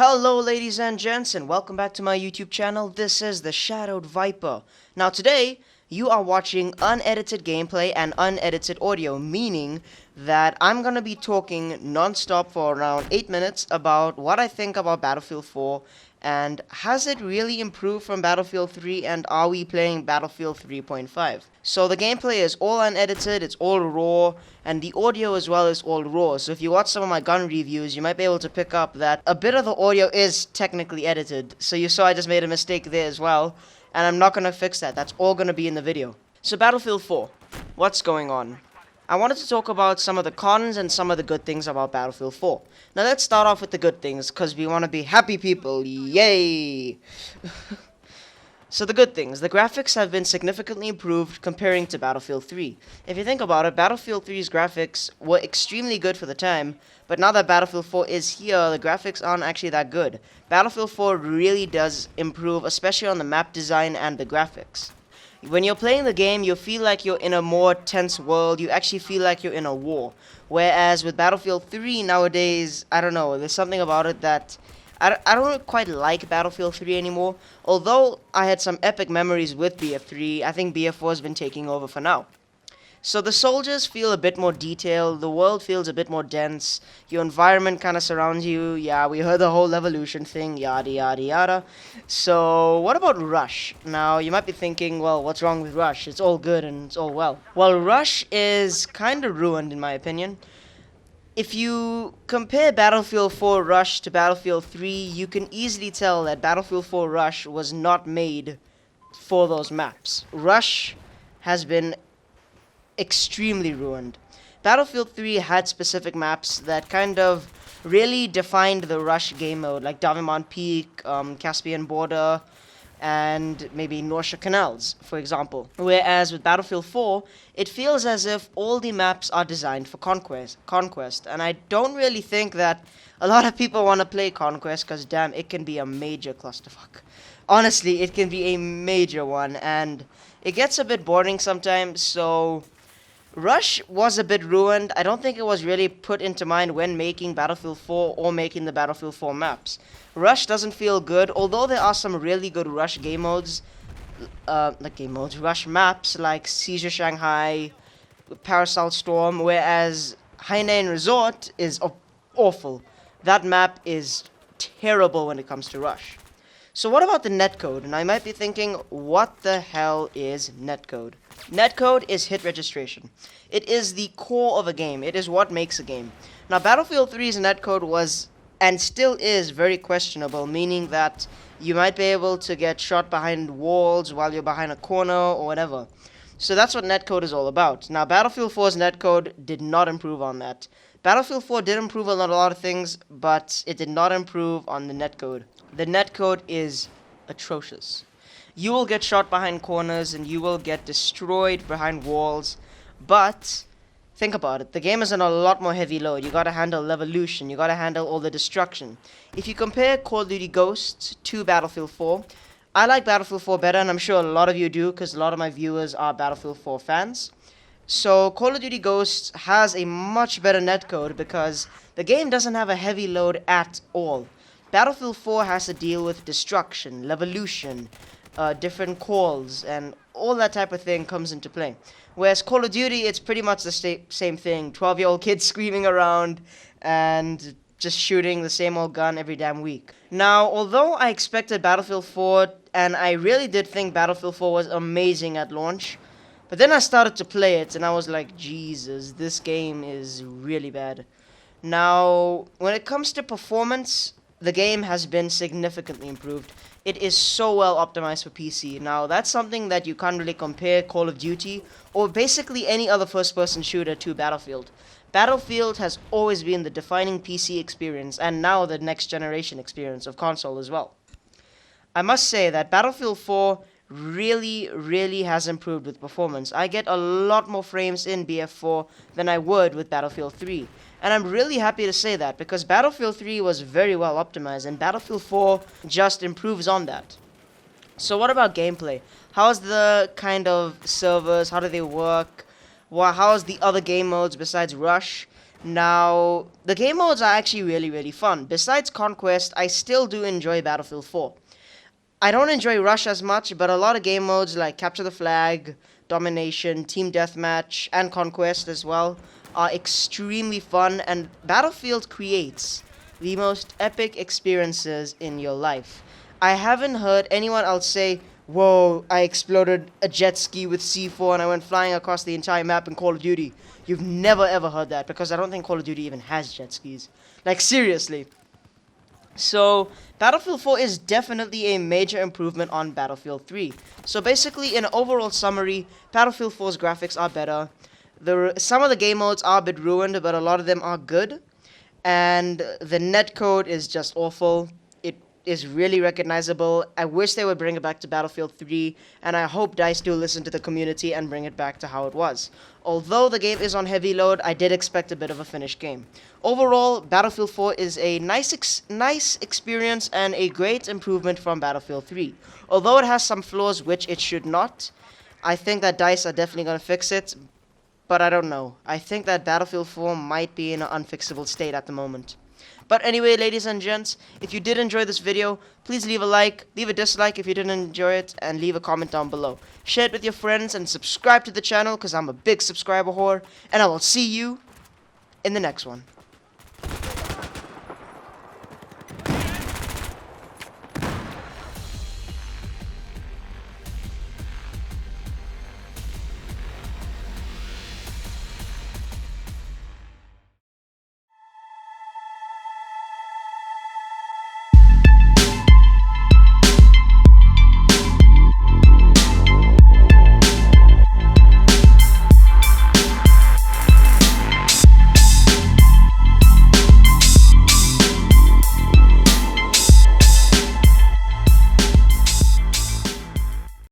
Hello ladies and gents, and welcome back to my YouTube channel. This is the AShadowedViper. Now today, you are watching unedited gameplay and unedited audio, meaning that I'm gonna be talking non-stop for around 8 minutes about what I think about Battlefield 4, and has it really improved from Battlefield 3, and are we playing Battlefield 3.5? So the gameplay is all unedited, it's all raw, and the audio as well is all raw. So if you watch some of my gun reviews, you might be able to pick up that a bit of the audio is technically edited. So you saw I just made a mistake there as well, and I'm not going to fix that. That's all going to be in the video. So Battlefield 4, what's going on? I wanted to talk about some of the cons and some of the good things about Battlefield 4. Now let's start off with the good things, because we want to be happy people. Yay! So the good things. The graphics have been significantly improved comparing to Battlefield 3. If you think about it, Battlefield 3's graphics were extremely good for the time, but now that Battlefield 4 is here, the graphics aren't actually that good. Battlefield 4 really does improve, especially on the map design and the graphics. When you're playing the game, you feel like you're in a more tense world. You actually feel like you're in a war. Whereas with Battlefield 3 nowadays, I don't know, there's something about it that I don't quite like Battlefield 3 anymore. Although I had some epic memories with BF3, I think BF4 has been taking over for now. So the soldiers feel a bit more detailed, the world feels a bit more dense, your environment kind of surrounds you. Yeah, we heard the whole evolution thing, yada yada yada. So what about Rush? Now you might be thinking, well, what's wrong with Rush? It's all good and it's all well. Well, Rush is kind of ruined in my opinion. If you compare Battlefield 4 Rush to Battlefield 3, you can easily tell that Battlefield 4 Rush was not made for those maps. Rush has been extremely ruined. Battlefield 3 had specific maps that kind of really defined the Rush game mode, like Davimon Peak, Caspian Border, and maybe North Shore Canals, for example. Whereas with Battlefield 4, it feels as if all the maps are designed for Conquest, and I don't really think that a lot of people want to play Conquest, because damn, it can be a major clusterfuck. Honestly, it can be a major one, and it gets a bit boring sometimes, so Rush was a bit ruined. I don't think it was really put into mind when making Battlefield 4 or making the Battlefield 4 maps. Rush doesn't feel good, although there are some really good Rush game modes, Rush maps like Seizure Shanghai, Parasol Storm, whereas Hainan Resort is awful. That map is terrible when it comes to Rush. So what about the netcode? And I might be thinking, what the hell is netcode? Netcode is hit registration. It is the core of a game. It is what makes a game. Now, Battlefield 3's netcode was, and still is, very questionable, meaning that you might be able to get shot behind walls while you're behind a corner or whatever. So that's what netcode is all about. Now, Battlefield 4's netcode did not improve on that. Battlefield 4 did improve on a lot of things, but it did not improve on the netcode. The netcode is atrocious. You will get shot behind corners and you will get destroyed behind walls, but think about it. The game is on a lot more heavy load. You gotta handle evolution. You gotta handle all the destruction. If you compare Call of Duty Ghosts to Battlefield 4, I like Battlefield 4 better, and I'm sure a lot of you do, because a lot of my viewers are Battlefield 4 fans. So Call of Duty Ghosts has a much better netcode because the game doesn't have a heavy load at all. Battlefield 4 has to deal with destruction, levolution, different calls, and all that type of thing comes into play. Whereas Call of Duty, it's pretty much the same thing. 12-year-old kids screaming around and just shooting the same old gun every damn week. Now, although I expected Battlefield 4, and I really did think Battlefield 4 was amazing at launch, but then I started to play it, and I was like, Jesus, this game is really bad. Now, when it comes to performance, the game has been significantly improved. It is so well optimized for PC. Now, that's something that you can't really compare Call of Duty or basically any other first-person shooter to Battlefield. Battlefield has always been the defining PC experience, and now the next-generation experience of console as well. I must say that Battlefield 4 really has improved with performance. I get a lot more frames in BF4 than I would with Battlefield 3. And I'm really happy to say that, because Battlefield 3 was very well optimized, and Battlefield 4 just improves on that. So what about gameplay? How's the kind of servers? How do they work? How's the other game modes besides Rush? Now, the game modes are actually really fun. Besides Conquest, I still do enjoy Battlefield 4. I don't enjoy Rush as much, but a lot of game modes like Capture the Flag, Domination, Team Deathmatch, and Conquest as well are extremely fun, and Battlefield creates the most epic experiences in your life. I haven't heard anyone else say, "Whoa, I exploded a jet ski with C4 and I went flying across the entire map in Call of Duty." You've never ever heard that, because I don't think Call of Duty even has jet skis. Like, seriously. So, Battlefield 4 is definitely a major improvement on Battlefield 3. So basically, in an overall summary, Battlefield 4's graphics are better. Some of the game modes are a bit ruined, but a lot of them are good. And the netcode is just awful. It is really recognizable. I wish they would bring it back to Battlefield 3, and I hope DICE do listen to the community and bring it back to how it was. Although the game is on heavy load, I did expect a bit of a finished game. Overall, Battlefield 4 is a nice experience and a great improvement from Battlefield 3. Although it has some flaws which it should not, I think that DICE are definitely going to fix it. But I don't know. I think that Battlefield 4 might be in an unfixable state at the moment. But anyway, ladies and gents, if you did enjoy this video, please leave a like, leave a dislike if you didn't enjoy it, and leave a comment down below. Share it with your friends and subscribe to the channel, because I'm a big subscriber whore. And I will see you in the next one.